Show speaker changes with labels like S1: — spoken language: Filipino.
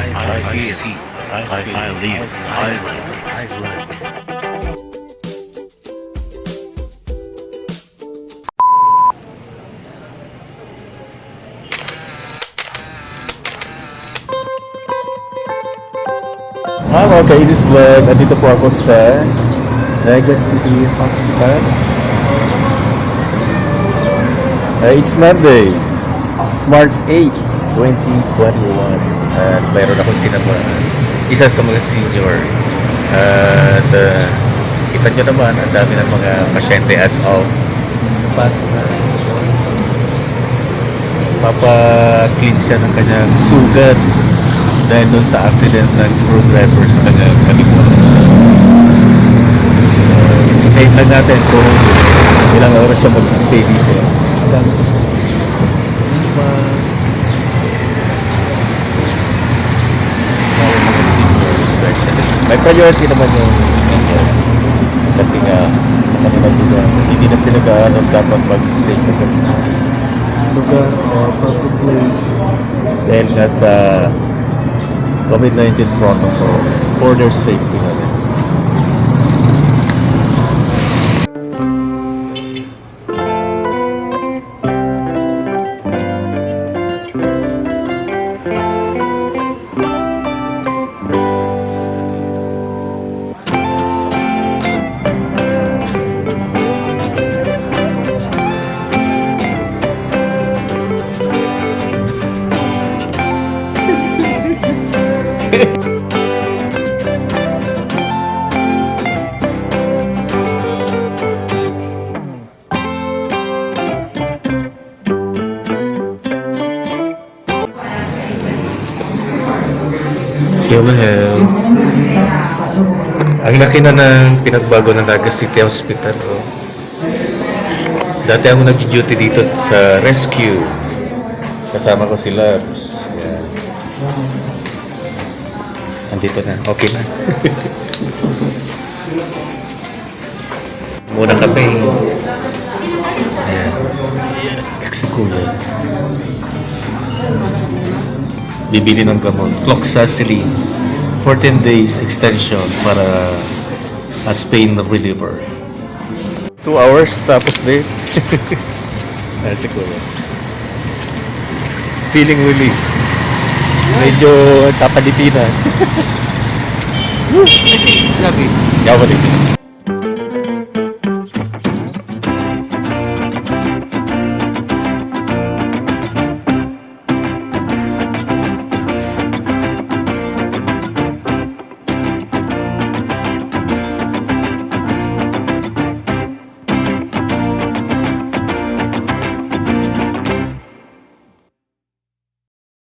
S1: I feel, I live, I learn.
S2: Mga kainis vlog, andito po ako sa Naga City Hospital. It's Monday. It's March 8, 2021. At mayroon ako sinama isa sa mga senior. At kita nyo naman, ang dami ng mga pasyente as of past na papa-clean siya ng kanyang sugat dahil doon sa accident ng screwdriver sa kanyang kalimutan. So, hintayin lang natin kung ilang oras siya mag-stay dito. Ilang mga senior especially. May priority naman yung senior. Kasi nga, sa kanila juga, hindi na sila gaano dapat mag-stay sa kanila lugar o public place. Dahil nga sa COVID-19 protocol for their safety na rin. Hello. Ang laki na ng pinagbago ng Naga City Hospital. Oh. Dati ako nag-duty dito sa rescue. Kasama ko sila. Yan. Andito na. Okay na. Muna kami. Ayan. Executed. Bibili ng gamot. Cloxacillin. 14 days extension para as pain reliever. 2 hours tapos din. Siguro. Feeling relief. Medyo kapalitina. Gabi. Gabi.